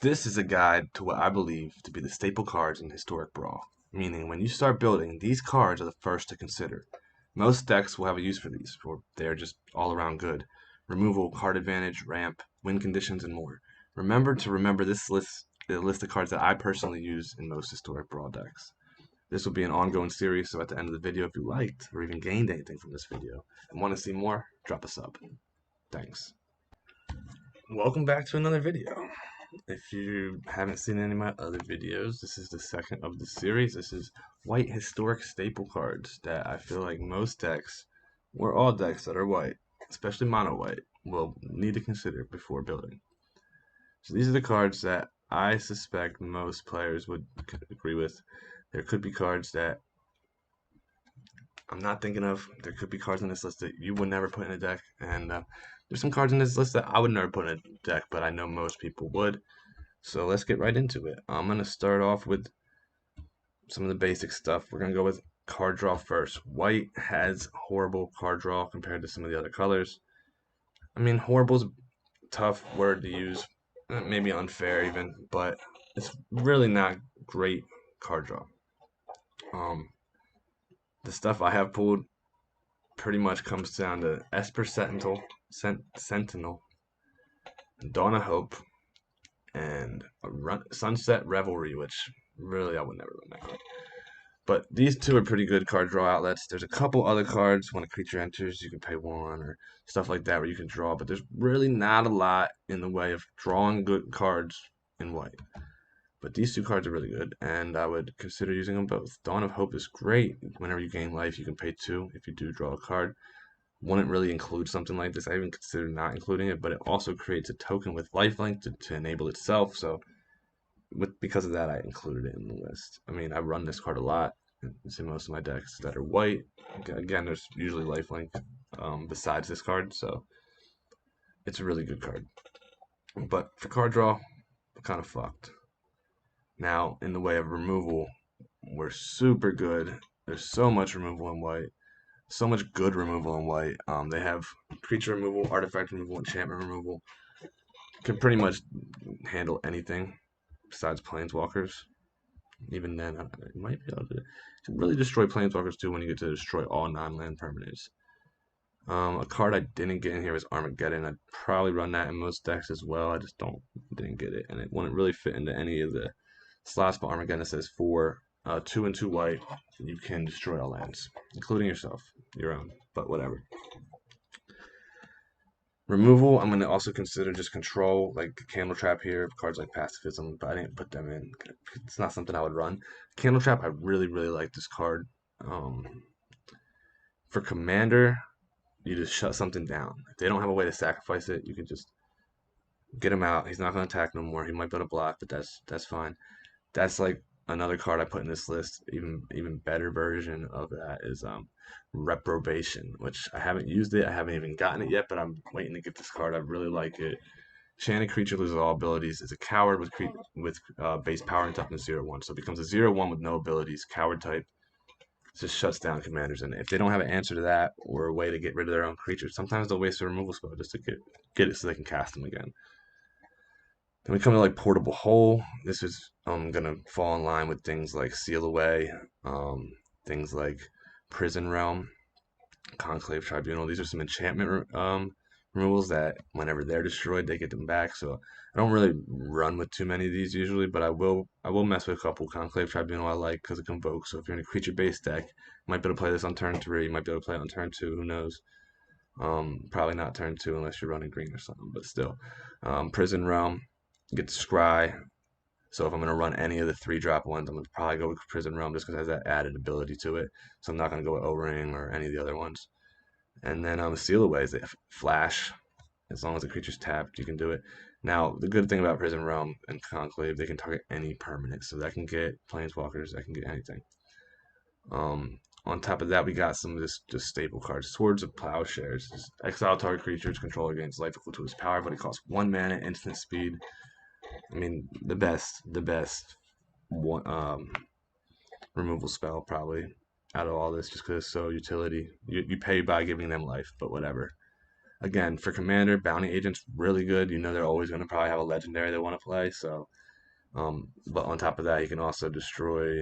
This is a guide to what I believe to be the staple cards in Historic Brawl, meaning when you start building, these cards are the first to consider. Most decks will have a use for these, for they're just all around good. Removal, card advantage, ramp, win conditions, and more. Remember this list, the list of cards that I personally use in most Historic Brawl decks. This will be an ongoing series, so at the end of the video, if you liked or even gained anything from this video and want to see more, drop a sub. Thanks. Welcome back to another video. If you haven't seen any of my other videos, this is the second of the series. This is white historic staple cards that I feel like most decks, or all decks that are white, especially mono white, will need to consider before building. So these are the cards that I suspect most players would agree with. There could be cards that I'm not thinking of. There could be cards in this list that you would never put in a deck, and there's some cards in this list that I would never put in a deck, but I know most people would. So let's get right into it. I'm going to start off with some of the basic stuff. We're going to go with card draw first. White has horrible card draw compared to some of the other colors. I mean, horrible's a tough word to use, maybe unfair even, but it's really not great card draw. The stuff I have pulled pretty much comes down to Esper Sentinel, Dawn of Hope, and Sunset Revelry, which really I would never run that card. But these two are pretty good card draw outlets. There's a couple other cards when a creature enters, you can pay one or stuff like that where you can draw, but there's really not a lot in the way of drawing good cards in white. But these two cards are really good, and I would consider using them both. Dawn of Hope is great. Whenever you gain life, you can pay 2 if you do draw a card. Wouldn't really include something like this. I even consider not including it, but it also creates a token with lifelink to enable itself. So because of that, I included it in the list. I mean, I run this card a lot. It's in most of my decks that are white. Again, there's usually lifelink besides this card, so it's a really good card. But for card draw, we're kind of fucked. Now, in the way of removal, we're super good. There's so much removal in white. So much good removal in white. They have creature removal, artifact removal, enchantment removal. Can pretty much handle anything besides planeswalkers. Even then, it might be able to really destroy planeswalkers too when you get to destroy all non-land permanents. A card I didn't get in here is Armageddon. I'd probably run that in most decks as well. I just didn't get it, and it wouldn't really fit into any of the slots. But Armageddon says 4, 2 and 2 white, you can destroy all lands, including yourself, your own, but whatever. Removal, I'm going to also consider just control, like Candle Trap here, cards like Pacifism, but I didn't put them in. It's not something I would run. Candle Trap, I really, really like this card. For Commander, you just shut something down. If they don't have a way to sacrifice it, you can just get him out. He's not going to attack no more. He might be able to block, but that's fine. That's like another card I put in this list. Even better version of that is Reprobation, which I haven't used it. I haven't even gotten it yet, but I'm waiting to get this card. I really like it. Enchanted creature loses all abilities. It's a coward with base power and toughness 0/1, so it becomes a 0/1 with no abilities. Coward type. It just shuts down commanders, and if they don't have an answer to that or a way to get rid of their own creatures, sometimes they'll waste a removal spell just to get it so they can cast them again. Then we come to like Portable Hole. This is gonna fall in line with things like Seal Away, things like Prison Realm, Conclave Tribunal. These are some enchantment removals that whenever they're destroyed, they get them back. So I don't really run with too many of these usually, but I will mess with a couple. Conclave Tribunal I like because it convokes. So if you're in a creature-based deck, you might be able to play this on turn 3. You might be able to play it on turn 2. Who knows? Probably not turn 2 unless you're running green or something. But still, Prison Realm. Get Scry. So if I'm going to run any of the 3-drop ones, I'm going to probably go with Prison Realm just because it has that added ability to it. So I'm not going to go with O-Ring or any of the other ones. And then Seal Away is Flash. As long as the creature's tapped, you can do it. Now, the good thing about Prison Realm and Conclave, they can target any permanent. So that can get Planeswalkers, that can get anything. On top of that, we got some of this just staple cards. Swords of Plowshares. Just exile target creature's controller gains life equal to his power, but it costs 1 mana, instant speed. I mean, the best one, removal spell probably out of all this, just because it's so utility. You pay by giving them life, but whatever. Again, for Commander, Bounty Agent's really good. You know they're always going to probably have a legendary they want to play. So, but on top of that, you can also destroy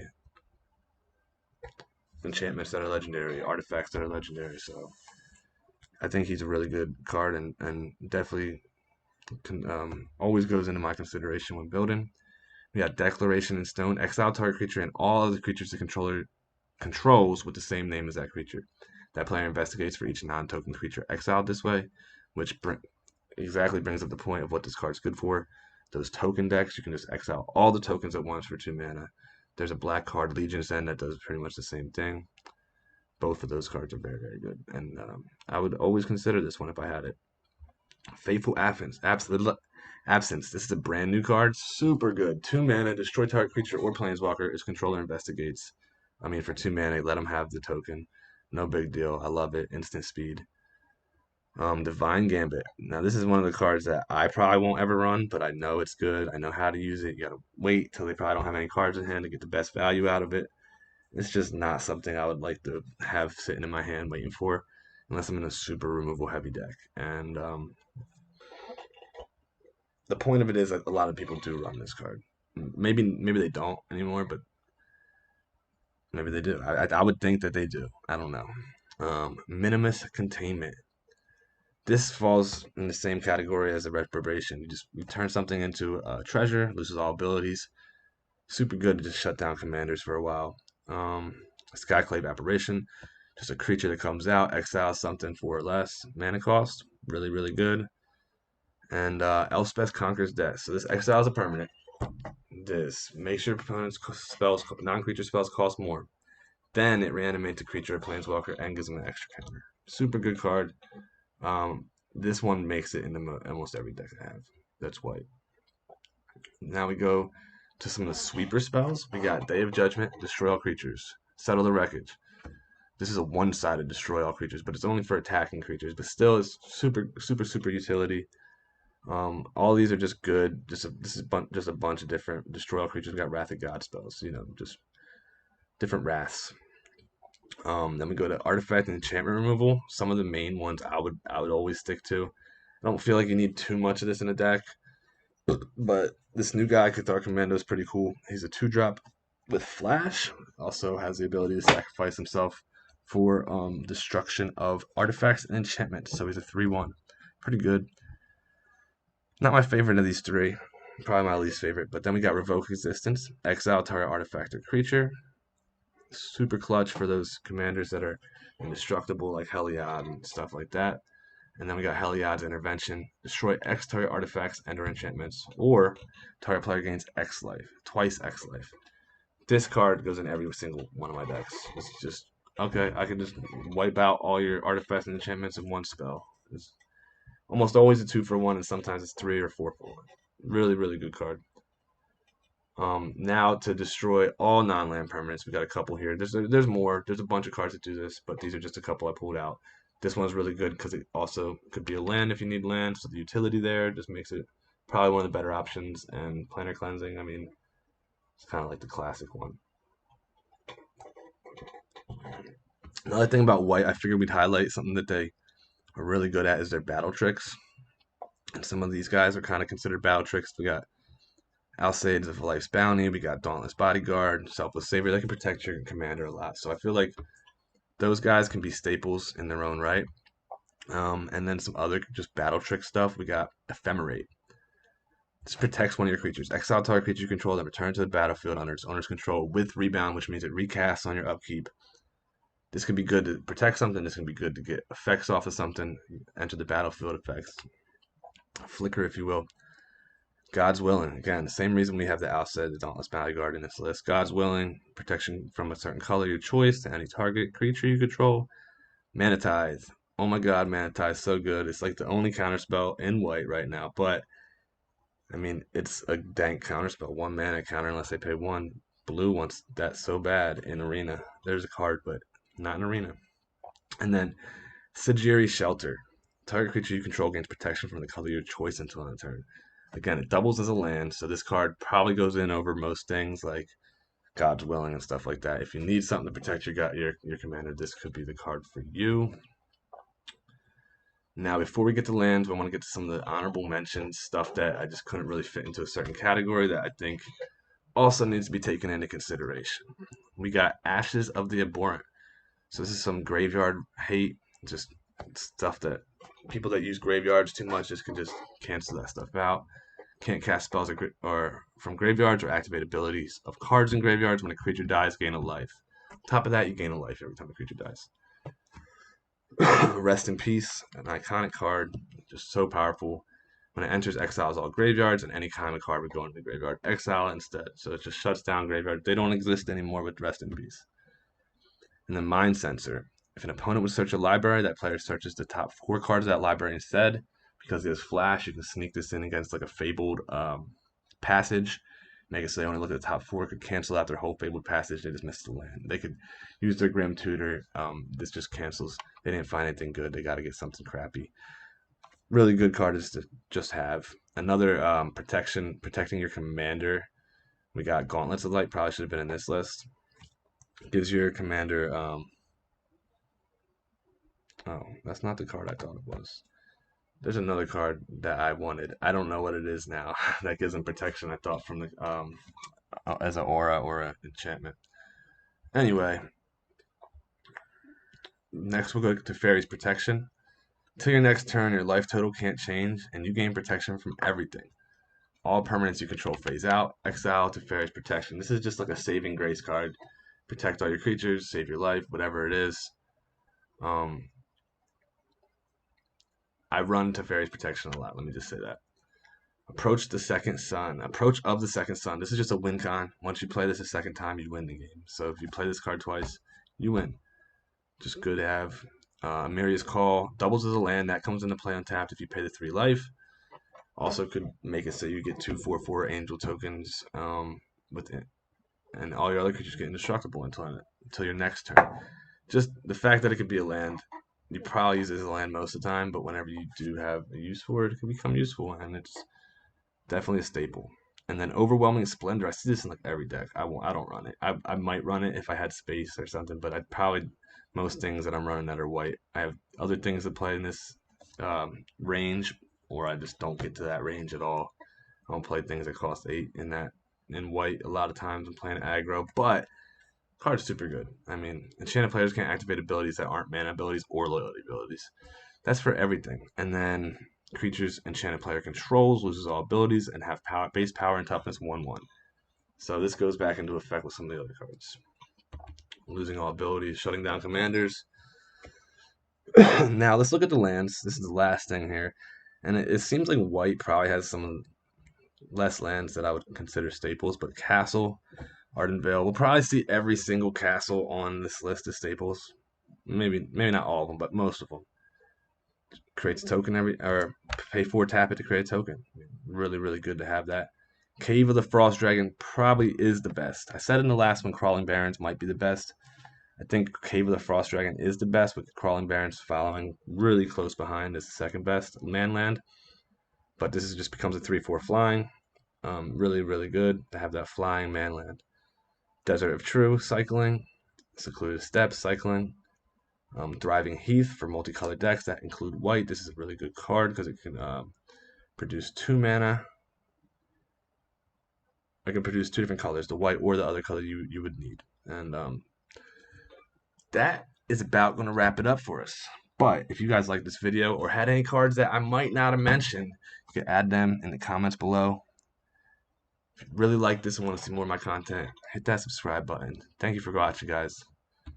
enchantments that are legendary, artifacts that are legendary. So, I think he's a really good card and definitely always goes into my consideration when building. We got Declaration in Stone. Exile target creature and all other creatures the controller controls with the same name as that creature. That player investigates for each non-token creature exiled this way, which exactly brings up the point of what this card's good for. Those token decks, you can just exile all the tokens at once for 2 mana. There's a black card, Legion's End, that does pretty much the same thing. Both of those cards are very, very good. And I would always consider this one if I had it. Faithful Absence. This is a brand new card. Super good. 2 mana, destroy target creature or planeswalker. Its controller investigates. I mean, for 2 mana, let them have the token. No big deal. I love it. Instant speed. Divine Gambit. Now, this is one of the cards that I probably won't ever run, but I know it's good. I know how to use it. You gotta wait till they probably don't have any cards in hand to get the best value out of it. It's just not something I would like to have sitting in my hand waiting for, unless I'm in a super removal heavy deck. And the point of it is that a lot of people do run this card. Maybe they don't anymore, but maybe they do. I would think that they do. I don't know. Minimus Containment. This falls in the same category as a reprobation. You turn something into a treasure, loses all abilities. Super good to just shut down commanders for a while. Skyclave Apparition, just a creature that comes out, exiles something for less mana cost. Really, really good. And Elspeth Conquers Death. So this exiles a permanent. This makes your opponent's spells, non-creature spells cost more. Then it reanimates a creature or planeswalker and gives them an extra counter. Super good card. This one makes it into almost every deck I have that's white. Now we go to some of the sweeper spells. We got Day of Judgment, destroy all creatures, settle the wreckage. This is a one-sided destroy all creatures, but it's only for attacking creatures. But still, it's super, super, super utility. All these are just good. This is just a bunch of different destroy all creatures. We got Wrath of God spells. Just different wraths. Then we go to artifact and enchantment removal. Some of the main ones I would always stick to. I don't feel like you need too much of this in a deck, but this new guy, Cathar Commando, is pretty cool. He's a 2-drop with flash. Also has the ability to sacrifice himself for destruction of artifacts and enchantments. So he's a 3/1. Pretty good. Not my favorite of these three. Probably my least favorite. But then we got Revoke Existence. Exile target artifact or creature. Super clutch for those commanders that are indestructible, like Heliod and stuff like that. And then we got Heliod's Intervention. Destroy X target artifacts and or enchantments. Or target player gains X life. Twice X life. This card goes in every single one of my decks. It's just, okay, I can just wipe out all your artifacts and enchantments in one spell. It's almost always a 2-for-1, and sometimes it's 3 or 4-for-1. Really, really good card. Now to destroy all non-land permanents, we got a couple here. There's more. There's a bunch of cards that do this, but these are just a couple I pulled out. This one's really good because it also could be a land if you need land, so the utility there just makes it probably one of the better options. And Planar Cleansing, I mean, it's kind of like the classic one. Another thing about white, I figured we'd highlight something that they are really good at is their battle tricks. And some of these guys are kind of considered battle tricks. We got Alcides of Life's Bounty, we got Dauntless Bodyguard, Selfless Savior. That can protect your commander a lot. So I feel like those guys can be staples in their own right. And then some other just battle trick stuff. We got Ephemerate. This protects one of your creatures. Exile target creature you control, then return to the battlefield under its owner's control with rebound, which means it recasts on your upkeep. This can be good to protect something. This can be good to get effects off of something. Enter the battlefield effects. Flicker, if you will. God's Willing. Again, the same reason we have the Alcid, the Dauntless Bodyguard in this list. God's Willing, protection from a certain color of your choice to any target creature you control. Mana Tithe. Oh my god, Mana Tithe, so good. It's like the only counterspell in white right now, but I mean, it's a dank counterspell. 1 mana counter unless they pay 1. Blue wants that so bad in Arena. There's a card, but not in Arena. And then Sigiri Shelter. Target creature you control gains protection from the color of your choice until end of turn. Again, it doubles as a land, so this card probably goes in over most things like God's Willing and stuff like that. If you need something to protect your commander, this could be the card for you. Now, before we get to lands, we want to get to some of the honorable mentions, stuff that I just couldn't really fit into a certain category that I think also needs to be taken into consideration. We got Ashes of the Abhorrent. So this is some graveyard hate, just stuff that people that use graveyards too much just can just cancel that stuff out. Can't cast spells or from graveyards or activate abilities of cards in graveyards. When a creature dies, gain a life. On top of that, you gain a life every time a creature dies. Rest in Peace, an iconic card, just so powerful. When it enters, exiles all graveyards, and any kind of card would go into the graveyard. Exile it instead. So it just shuts down graveyard. They don't exist anymore with Rest in Peace. And then Mind Sensor. If an opponent would search a library, that player searches the top 4 cards of that library instead. Because it has Flash, you can sneak this in against like a Fabled passage. Make it so they only look at the top 4, could cancel out their whole Fabled passage, they just missed the land. They could use their Grim Tutor, this just cancels. They didn't find anything good, they got to get something crappy. Really good card is to just have. Another protecting your commander. We got Gauntlets of Light, probably should have been in this list. Gives your commander, oh, that's not the card I thought it was. There's another card that I wanted. I don't know what it is now. That gives them protection, I thought, from the as an aura or an enchantment. Anyway, next we'll go to Fairy's Protection. Till your next turn, your life total can't change, and you gain protection from everything. All permanents you control phase out. Exile to Fairy's Protection. This is just like a saving grace card. Protect all your creatures, save your life, whatever it is. I run to Fairy's Protection a lot. Let me just say that. Approach the Second Sun. Approach of the Second Sun. This is just a win con. Once you play this a second time, you win the game. So if you play this card twice, you win. Just good to have. Miria's Call doubles as a land. That comes into play untapped if you pay the 3 life. Also could make it so you get 2/4/4 angel tokens with it. And all your other creatures get indestructible until your next turn. Just the fact that it could be a land, you probably use it as a land most of the time, but whenever you do have a use for it, it can become useful, and it's definitely a staple. And then Overwhelming Splendor, I see this in like every deck. I don't run it. I might run it if I had space or something, but I'd probably most things that I'm running that are white. I have other things that play in this range, or I just don't get to that range at all. I don't play things that cost 8 in white a lot of times. I'm playing aggro, but card's super good. I mean, enchanted players can't activate abilities that aren't mana abilities or loyalty abilities. That's for everything. And then creatures enchanted player controls loses all abilities and have base power and toughness 1/1. So this goes back into effect with some of the other cards. Losing all abilities, shutting down commanders. Now let's look at the lands. This is the last thing here. And it seems like white probably has some less lands that I would consider staples, but Castle, Ardent Vale. We'll probably see every single castle on this list of staples. Maybe not all of them, but most of them. Creates a token or pay 4 tap it to create a token. Really, really good to have that. Cave of the Frost Dragon probably is the best. I said in the last one Crawling Barrens might be the best. I think Cave of the Frost Dragon is the best, with Crawling Barrens following really close behind as the second best land. But this just becomes a 3/4 flying. Really, really good to have that flying manland. Desert of True, cycling. Secluded Steppes, cycling. Thriving Heath for multicolored decks that include white. This is a really good card because it can produce 2 mana. I can produce 2 different colors, the white or the other color you would need. And that is about going to wrap it up for us. But if you guys like this video or had any cards that I might not have mentioned, you can add them in the comments below. If you really like this and want to see more of my content, hit that subscribe button. Thank you for watching, guys.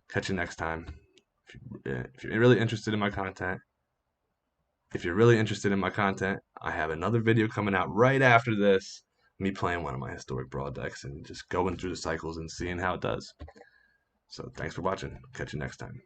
Catch you next time. If you're really interested in my content, I have another video coming out right after this. Me playing one of my Historic Brawl decks and just going through the cycles and seeing how it does. So thanks for watching. Catch you next time.